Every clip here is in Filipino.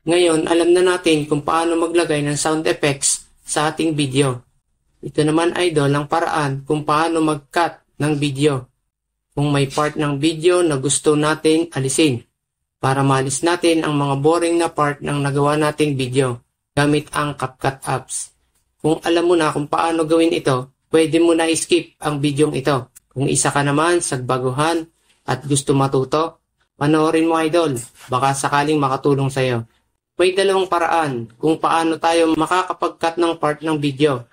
Ngayon, alam na natin kung paano maglagay ng sound effects sa ating video. Ito naman, idol, ang paraan kung paano mag-cut ng video. Kung may part ng video na gusto natin alisin, para maalis natin ang mga boring na part ng nagawa nating video gamit ang CapCut apps. Kung alam mo na kung paano gawin ito, pwede mo na i-skip ang video ito. Kung isa ka naman sa baguhan at gusto matuto, panoorin mo, idol. Baka sakaling makatulong sa'yo. May dalawang paraan kung paano tayo makakapag-cut ng part ng video.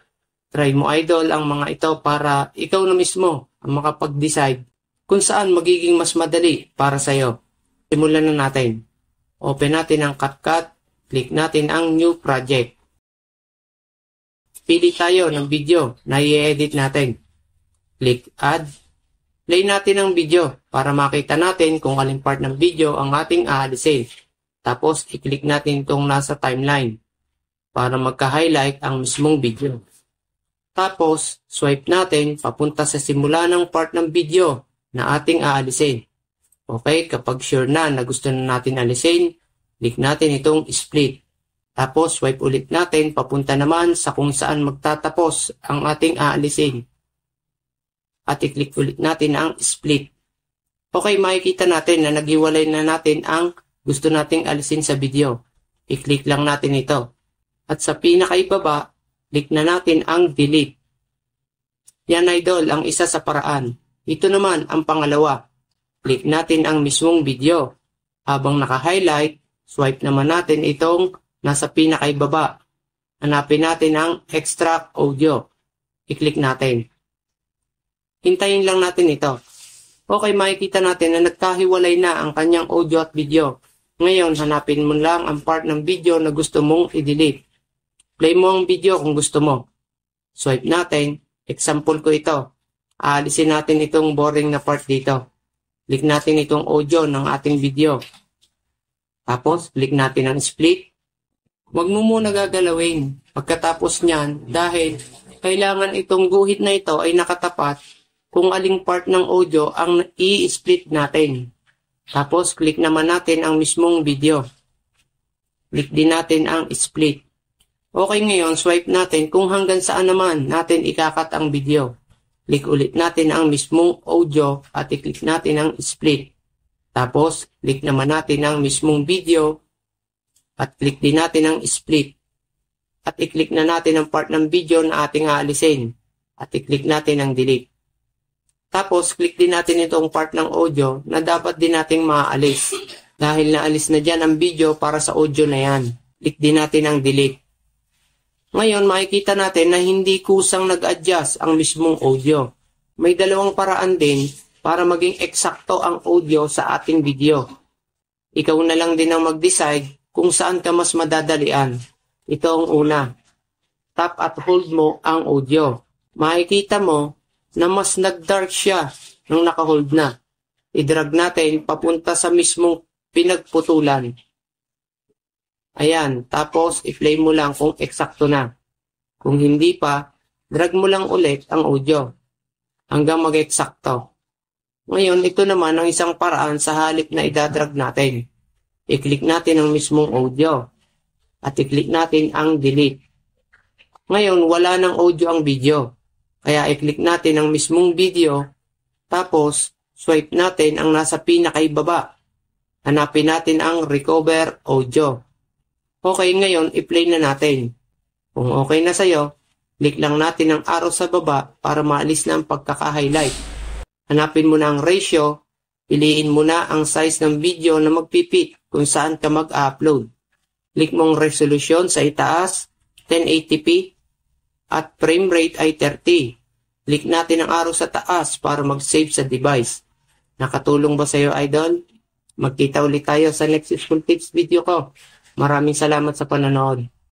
Try mo, idol, ang mga ito para ikaw na mismo ang makapag-decide kung saan magiging mas madali para sa'yo. Simulan na natin. Open natin ang CapCut. Click natin ang New Project. Pili tayo ng video na i-edit natin. Click Add. Play natin ang video para makita natin kung aling part ng video ang ating aalisin. Tapos, i-click natin itong nasa timeline para magka-highlight ang mismong video. Tapos, swipe natin papunta sa simula ng part ng video na ating aalisin. Okay, kapag sure na gusto na natin alisin, click natin itong split. Tapos, swipe ulit natin papunta naman sa kung saan magtatapos ang ating aalisin. At i-click ulit natin ang split. Okay, makikita natin na naghiwalay na natin ang gusto nating alisin sa video. I-click lang natin ito. At sa pinakaibaba, click na natin ang delete. Yan, idol, ang isa sa paraan. Ito naman ang pangalawa. Click natin ang mismong video. Habang naka-highlight, swipe naman natin itong nasa pinakaibaba. Hanapin natin ang extract audio. I-click natin. Hintayin lang natin ito. Okay, makikita natin na nagkahiwalay na ang kanyang audio at video. Ngayon, hanapin mo lang ang part ng video na gusto mong i-delete. Play mo ang video kung gusto mo. Swipe natin. Example ko ito. Aalisin natin itong boring na part dito. Click natin itong audio ng ating video. Tapos, click natin ang split. Huwag mo muna gagalawin pagkatapos niyan dahil kailangan itong guhit na ito ay nakatapat kung aling part ng audio ang i-split natin. Tapos, click naman natin ang mismong video. Click din natin ang split. Okay, ngayon, swipe natin kung hanggang saan naman natin ikakat ang video. Click ulit natin ang mismong audio at i-click natin ang split. Tapos, click naman natin ang mismong video at click din natin ang split. At i-click na natin ang part ng video na ating aalisin. At i-click natin ang delete. Tapos, click din natin itong part ng audio na dapat din nating maalis. Dahil naalis na dyan ang video para sa audio na yan. Click din natin ang delete. Ngayon, makikita natin na hindi kusang nag-adjust ang mismong audio. May dalawang paraan din para maging eksakto ang audio sa ating video. Ikaw na lang din ang mag-decide kung saan ka mas madadalian. Ito ang una. Tap at hold mo ang audio. Makikita mo na mas nag-dark siya nung naka-hold na. I-drag natin papunta sa mismong pinagputulan. Ayan, tapos i-play mo lang kung eksakto na. Kung hindi pa, drag mo lang ulit ang audio hanggang mag-eksakto. Ngayon, ito naman ang isang paraan sa halip na idadrag natin. I-click natin ang mismong audio at i-click natin ang delete. Ngayon, wala ng audio ang video. Kaya i-click natin ang mismong video, tapos swipe natin ang nasa pinakaibaba. Hanapin natin ang recover audio. Okay, ngayon i-play na natin. Kung okay na sa'yo, click lang natin ang arrow sa baba para maalis na ang pagkaka-highlight. Hanapin mo na ang ratio, piliin mo na ang size ng video na magpipit kung saan ka mag-upload. Click mong resolution sa itaas, 1080p, at frame rate ay 30. Click natin ang arrow sa taas para mag-save sa device. Nakatulong ba sa iyo, idol? Magkita ulit tayo sa next useful tips video ko. Maraming salamat sa panonood.